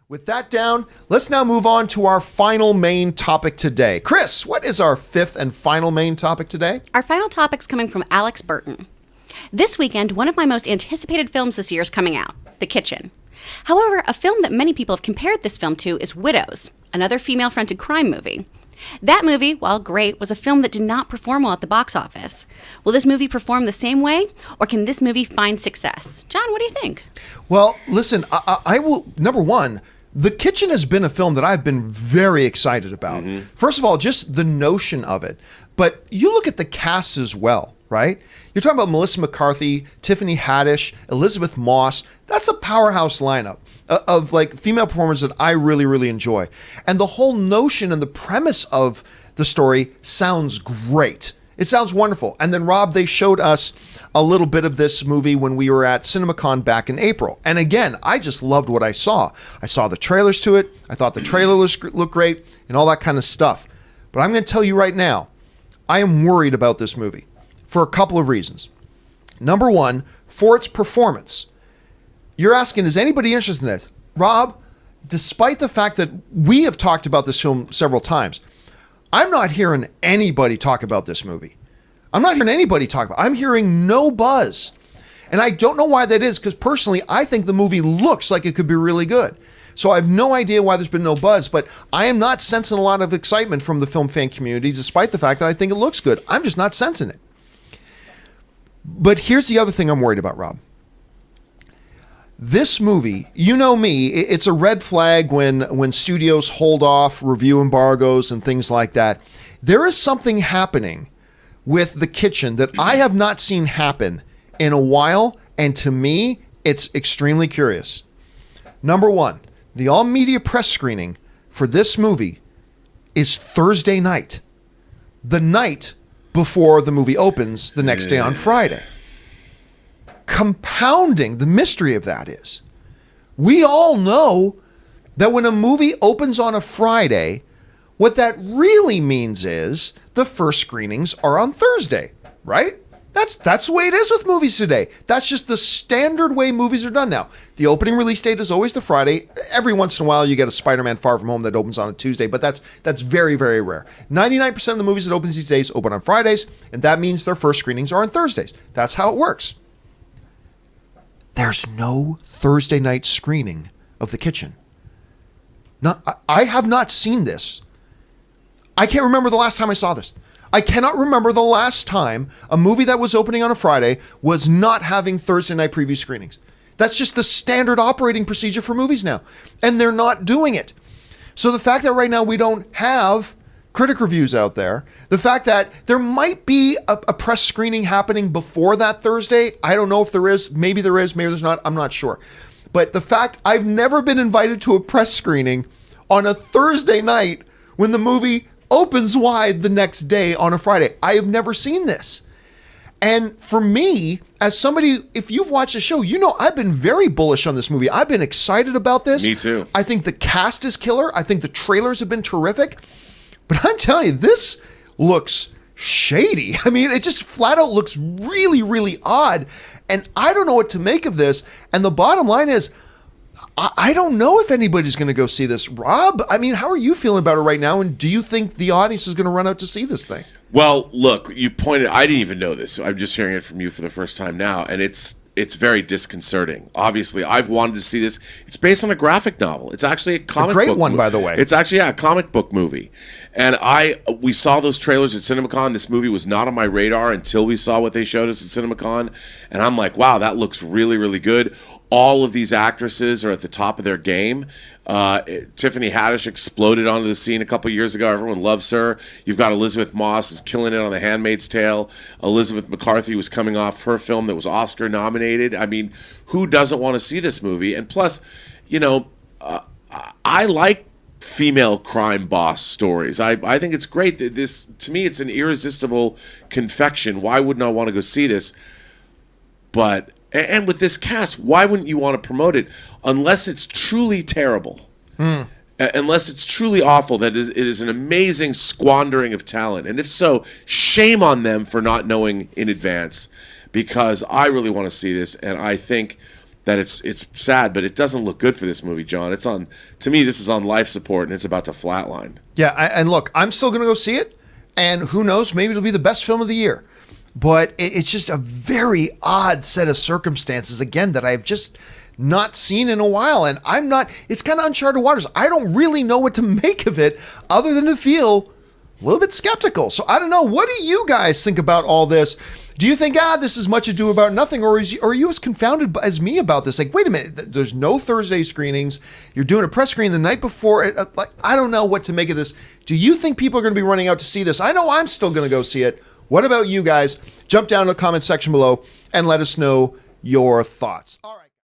With that down, let's now move on to our final main topic today. Chris, what is our fifth and final main topic today? Our final topic's coming from Alex Burton. This weekend, one of my most anticipated films this year is coming out, The Kitchen. However, a film that many people have compared this film to is Widows, another female-fronted crime movie. That movie, while great, was a film that did not perform well at the box office. Will this movie perform the same way, or can this movie find success? John, what do you think? Well, listen, I will, number one, The Kitchen has been a film that I've been very excited about. First of all, just the notion of it. But you look at the cast as well, right? You're talking about Melissa McCarthy, Tiffany Haddish, Elizabeth Moss. That's a powerhouse lineup of like female performers that I really, really enjoy. And the whole notion and the premise of the story sounds great. It sounds wonderful. And then, Rob, they showed us a little bit of this movie when we were at CinemaCon back in April. And again, I just loved what I saw. I saw the trailers to it. I thought the trailer looked great and all that kind of stuff. But I'm going to tell you right now, I am worried about this movie for a couple of reasons. Number one, for its performance. You're asking, is anybody interested in this? Rob, despite the fact that we have talked about this film several times, I'm not hearing anybody talk about this movie. I'm hearing no buzz. And I don't know why that is, because personally, I think the movie looks like it could be really good. So I have no idea why there's been no buzz, but I am not sensing a lot of excitement from the film fan community, despite the fact that I think it looks good. I'm just not sensing it. But here's the other thing I'm worried about, Rob. This movie, you know me, it's a red flag when studios hold off review embargoes and things like that. There is something happening with The Kitchen that I have not seen happen in a while, and to me, it's extremely curious. Number one, the all-media press screening for this movie is Thursday night, the night before the movie opens the next day on Friday. Compounding the mystery of that is, we all know that when a movie opens on a Friday, what that really means is the first screenings are on Thursday, right? That's the way it is with movies today. That's just the standard way movies are done now. The opening release date is always the Friday. Every once in a while, you get a Spider-Man Far From Home that opens on a Tuesday, but that's very, very rare. 99% of the movies that open these days open on Fridays, and that means their first screenings are on Thursdays. That's how it works. There's no Thursday night screening of The Kitchen. I have not seen this. I can't remember the last time I saw this. I cannot remember the last time a movie that was opening on a Friday was not having Thursday night preview screenings. That's just the standard operating procedure for movies now. And they're not doing it. So the fact that right now we don't have critic reviews out there, the fact that there might be a press screening happening before that Thursday, I don't know if there is, maybe there's not, I'm not sure. But the fact I've never been invited to a press screening on a Thursday night when the movie opens wide the next day on a Friday. I have never seen this. And for me, as somebody, if you've watched the show, you know I've been very bullish on this movie. I've been excited about this. Me too. I think the cast is killer. I think the trailers have been terrific. But I'm telling you, this looks shady. I mean, it just flat out looks really, really odd. And I don't know what to make of this. And the bottom line is, I don't know if anybody's going to go see this. Rob, I mean, how are you feeling about it right now? And do you think the audience is going to run out to see this thing? Well, look, you pointed, I didn't even know this. So I'm just hearing it from you for the first time now. And it's very disconcerting. Obviously, I've wanted to see this. It's based on a graphic novel. It's actually a comic book. A great one, by the way. It's actually a comic book movie. And we saw those trailers at CinemaCon. This movie was not on my radar until we saw what they showed us at CinemaCon. And I'm like, wow, that looks really, really good. All of these actresses are at the top of their game. Tiffany Haddish exploded onto the scene a couple years ago. Everyone loves her. You've got Elizabeth Moss is killing it on The Handmaid's Tale. Elizabeth McCarthy was coming off her film that was Oscar nominated. I mean, who doesn't want to see this movie? And plus, you know, I like female crime boss stories. I think it's great. This, to me, it's an irresistible confection. Why wouldn't I want to go see this? But and with this cast, why wouldn't you want to promote it unless it's truly terrible? Unless it's truly awful, that it is an amazing squandering of talent. And if so, shame on them for not knowing in advance, because I really want to see this, and I think that it's sad, but it doesn't look good for this movie, John. To me, this is on life support, and it's about to flatline. Yeah, and look, I'm still going to go see it, and who knows, maybe it'll be the best film of the year. But it's just a very odd set of circumstances, again, that I've just not seen in a while, and it's kind of uncharted waters. I don't really know what to make of it other than to feel a little bit skeptical. So I don't know. What do you guys think about all this? Do you think, this is much ado about nothing, or are you as confounded as me about this? Like, wait a minute, there's no Thursday screenings. You're doing a press screening the night before it. I don't know what to make of this. Do you think people are going to be running out to see this? I know I'm still going to go see it. What about you guys? Jump down to the comment section below and let us know your thoughts. All right.